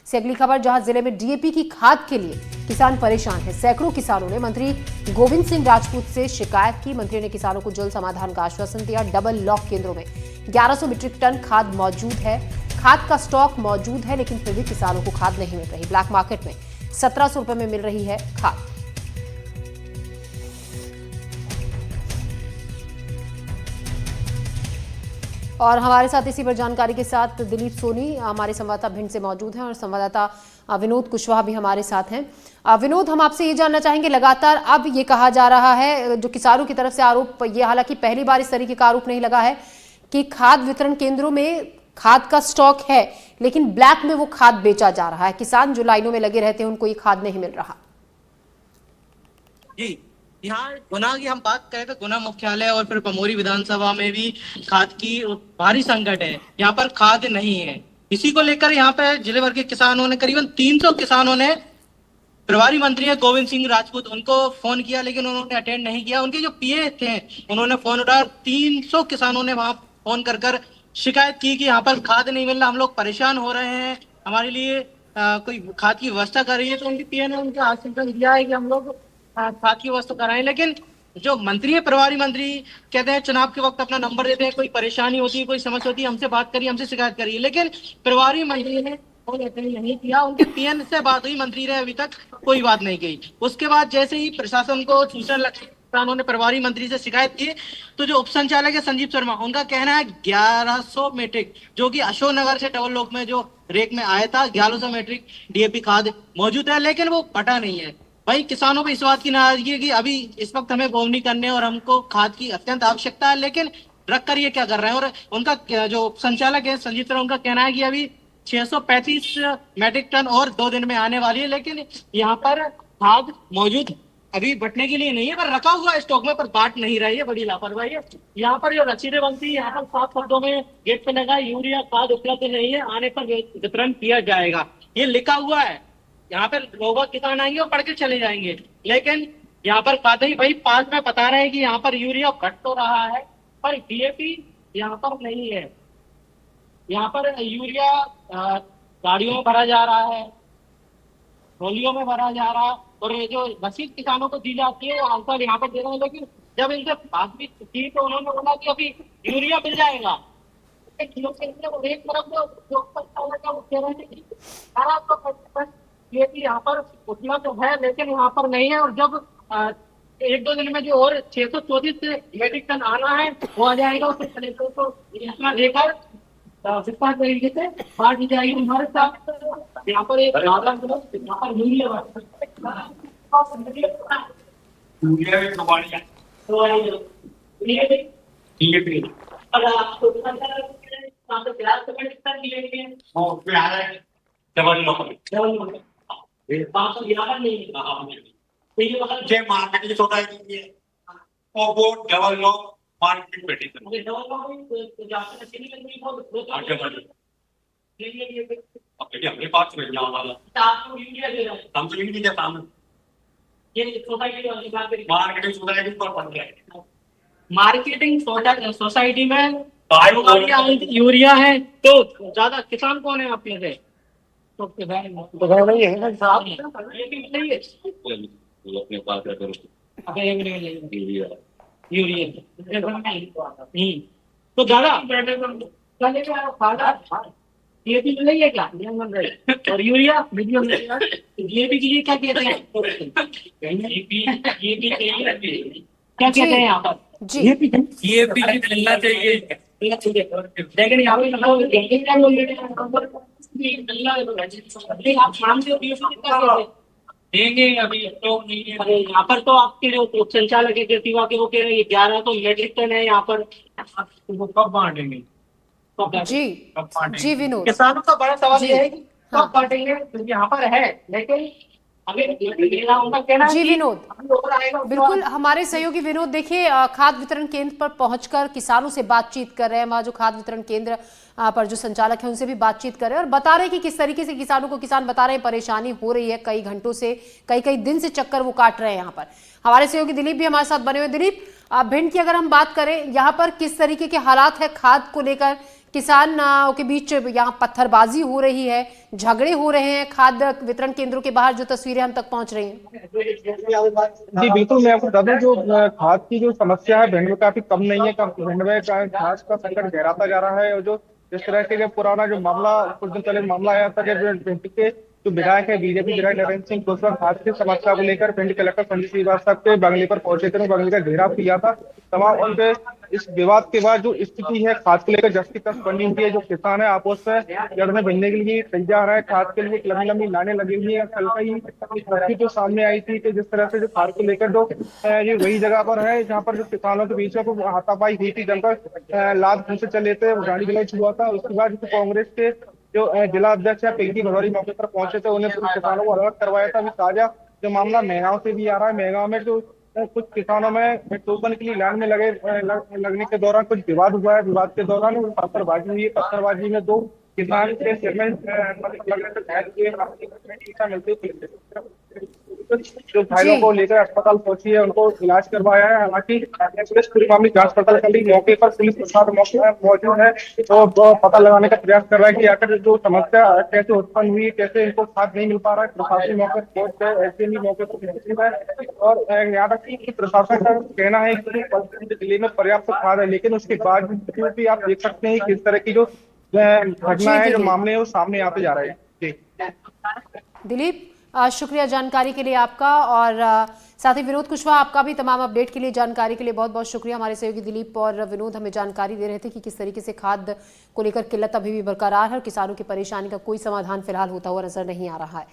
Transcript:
से अगली खबर, जहां जिले में डीएपी की खाद के लिए किसान परेशान है। सैकड़ों किसानों ने मंत्री गोविंद सिंह राजपूत से शिकायत की। मंत्री ने किसानों को जल्द समाधान का आश्वासन दिया। डबल लॉक केंद्रों में 1100 मीट्रिक टन खाद मौजूद है। खाद का स्टॉक मौजूद है, लेकिन फिर भी किसानों को खाद नहीं मिल रही। ब्लैक मार्केट में 1700 रुपए में मिल रही है खाद। और हमारे साथ इसी पर जानकारी के साथ दिलीप सोनी हमारे संवाददाता भिंड से मौजूद हैं और संवाददाता विनोद कुशवाहा भी हमारे साथ हैं। विनोद, हम आपसे ये जानना चाहेंगे, लगातार अब ये कहा जा रहा है, जो किसानों की तरफ से आरोप, ये हालांकि पहली बार इस तरीके का आरोप नहीं लगा है कि खाद वितरण केंद्रों में खाद का स्टॉक है, लेकिन ब्लैक में वो खाद बेचा जा रहा है। किसान जो लाइनों में लगे रहते हैं उनको ये खाद नहीं मिल रहा। जी, यहाँ गुना की हम बात करें तो गुना मुख्यालय और फिर पमोरी विधानसभा में भी खाद की भारी संकट है। यहाँ पर खाद नहीं है। इसी को लेकर यहाँ पे जिले भर के किसानों ने, करीबन 300 किसानों ने प्रभारी मंत्री है गोविंद सिंह राजपूत, उनको फोन किया, लेकिन उन्होंने अटेंड नहीं किया। उनके जो पीए थे उन्होंने फोन उठाया। 300 किसानों ने वहां फोन कर शिकायत की कि यहाँ पर खाद नहीं मिल रहा, हम लोग परेशान हो रहे हैं, हमारे लिए कोई खाद की व्यवस्था कर रही है। तो उनके पीए ने उनका आश्वासन दिया है कि हम लोग खाद की व्यवस्था कराएं। लेकिन जो मंत्री है, प्रभारी मंत्री, कहते हैं चुनाव के वक्त अपना नंबर देते हैं, कोई परेशानी होती है, कोई समस्या होती है, हमसे बात करिए, हमसे शिकायत करिए। लेकिन प्रभारी मंत्री ने फोन अटेंड नहीं किया। उनके पीएन से बात हुई, मंत्री ने अभी तक कोई बात नहीं की। उसके बाद जैसे ही प्रशासन को सूचना किसानों ने प्रभारी मंत्री से शिकायत की, तो जो उप संचालक है संजीव शर्मा, उनका कहना है 1100 मीट्रिक, जो कि अशोकनगर से डबल लॉक में जो रेक में आया था, 1100 मीट्रिक डीएपी खाद मौजूद है, लेकिन वो पटा नहीं है। भाई किसानों को इस बात की नाराजगी है कि अभी इस वक्त हमें बोवनी करने और हमको खाद की अत्यंत आवश्यकता है, लेकिन रख कर ये क्या कर रहे हैं। और उनका जो संचालक है संजीव शर्मा, उनका कहना है कि अभी 635 मैट्रिक टन और 2 दिन में आने वाली है, लेकिन यहाँ पर खाद मौजूद अभी बटने के लिए नहीं है, पर रखा हुआ स्टॉक में, पर बाट नहीं रही है। बड़ी लापरवाही है। यहाँ पर जो रसीदें बनती है, यहाँ पर 7 शब्दों में गेट पे लगा, यूरिया खाद उपलब्ध नहीं है, आने पर वितरण किया जाएगा, ये लिखा हुआ है। यहाँ पे लोग किसान आएंगे और पढ़ के चले जाएंगे, लेकिन यहाँ पर खाद ही भाई पास में बता रहे हैं कि यहाँ पर यूरिया घट तो रहा है, पर डीएपी यहाँ पर नहीं है। यहाँ पर यूरिया गाड़ियों में भरा जा रहा है, ट्रोलियों में भरा जा रहा है, और ये जो रसीद किसानों को दी जाती है वो आंसर यहाँ पर दे रहे हैं। लेकिन जब इनसे बात भी की तो उन्होंने बोला कि अभी यूरिया मिल जाएगा। एक तरफ ये भी यहाँ पर उतना तो है, लेकिन यहाँ पर नहीं है। और जब 1-2 दिन में जो और 634 मेट्रिक टन आना है वो आ जाएगा, उससे कलेक्टर को इतना लेकर विस्तार तरीके से बांट दी जाएगी। हमारे साथ यहाँ पर एक मार्केट सोसाइटी है और वो डबल लॉक मार्केट पेटी अपने पास में वाला हम तो नहीं देता, हम ये सोसाइटी मार्केटिंग सोसाइटी पर बन गया है। मार्केटिंग सोसाइटी में यूरिया है, तो ज्यादा किसान कौन है अपने से? तो नहीं है ना साहब, अपने पास यूरिया तो ज्यादा ये भी नहीं है क्या? और यूरिया ये भी क्या कहते हैं, क्या कहते हैं यहाँ पर? जी, ये भी मिलना चाहिए, लेकिन यहाँ पे आप शाम से देंगे अभी तो नहीं है। यहाँ पर तो आपके जो उप संचालक है कृतिवा के, वो कह रहे हैं 1100 मेट्रिक टन है यहाँ पर। वो कब बांटेंगे? जी विनोद, किसानों का बड़ा सवाल ये है कि कब बांटेंगे, क्योंकि यहाँ पर है, लेकिन उनका कहना है जी कि विनोद, बिल्कुल हमारे सहयोगी विनोद, देखिए खाद वितरण केंद्र पर पहुंचकर किसानों से बातचीत कर रहे हैं। वहां जो खाद वितरण केंद्र पर जो संचालक है उनसे भी बातचीत कर रहे हैं और बता रहे हैं कि किस तरीके से किसानों को, किसान बता रहे हैं परेशानी हो रही है, कई घंटों से, कई दिन से चक्कर वो काट रहे हैं। यहाँ पर हमारे सहयोगी दिलीप भी हमारे साथ बने हुए। दिलीप, भिंड की अगर हम बात करें, यहाँ पर किस तरीके के हालात है खाद को लेकर, किसानों के बीच यहाँ पत्थरबाजी हो रही है, झगड़े हो रहे हैं खाद्य वितरण केंद्रों के बाहर, जो तस्वीरें हम तक पहुंच रही हैं। जी बिल्कुल, मैं आपको बता दूं जो खाद की जो समस्या है भिंड में काफी कम नहीं है। भिंड में खाद का संकट गहराता जा रहा है। और जो जिस तरह से जो पुराना जो मामला कुछ दिन पहले मामला आया था, जब भिंड के जो विधायक है बीजेपी विधायक नरेंद्र सिंह कुशवाहा खाद की समस्या को लेकर भिंड कलेक्टर संजय श्रीवास्तव के बंगले पर पहुंचे थे, बंगले का घेराव किया था। तमाम उनके इस विवाद के बाद जो स्थिति है खाद को लेकर जस्ती तक बनी हुई है। जो किसान है आपस में लड़ने भिड़ने के लिए तैयार है। खाद के लिए लंबी लंबी लाइनें लगी हुई है। कल का ही तस्वीर जो सामने आई थी कि जिस तरह से जो खाद को लेकर जो ये वही जगह पर है जहाँ पर जो किसानों के बीच में कुछ हाथापाई हुई थी, जमकर लात घूंसे चले थे, गाड़ी गलौज हुआ था। उसके बाद कांग्रेस के जो जिला अध्यक्ष है पिंकी भदौरी मौके पर पहुंचे थे, उन्हें पूरे किसानों को अलर्ट करवाया था। अभी ताजा जो मामला मेहगांव से भी आ रहा है, मेहगांव में जो कुछ किसानों में टोकन के लिए लाइन में लगने के दौरान कुछ विवाद हुआ है। विवाद के दौरान पत्थरबाजी हुई है। पत्थरबाजी में 2 किसान के सिर में लगने से घायल हुए। मिलती जो घायलों को लेकर अस्पताल पहुंची है, उनको इलाज करवाया है। हालांकि पुलिस पूरी मामले जांच पड़ताल कर ली। मौके पर पुलिस प्रशासन मौजूद है, तो पता लगाने का प्रयास कर रहा है कि आखिर जो समस्या कैसे उत्पन्न हुई, कैसे इनको खाद नहीं मिल पा रहा है। प्रशासन मौके पर पहुंच गए, ऐसे भी मौके पर मौजूद है। और यहाँ तक कि प्रशासन का कहना है कि जिले में पर्याप्त खाद है, लेकिन उसके बाद भी आप देख सकते हैं किस तरह की जो घटना है, जो मामले है वो सामने आते जा रहे हैं। जी दिलीप, शुक्रिया जानकारी के लिए आपका, और साथ ही विनोद कुशवाहा, आपका भी तमाम अपडेट के लिए, जानकारी के लिए बहुत बहुत शुक्रिया। हमारे सहयोगी दिलीप और विनोद हमें जानकारी दे रहे थे कि किस तरीके से खाद को लेकर किल्लत अभी भी बरकरार है और किसानों की परेशानी का कोई समाधान फिलहाल होता हुआ नजर नहीं आ रहा है।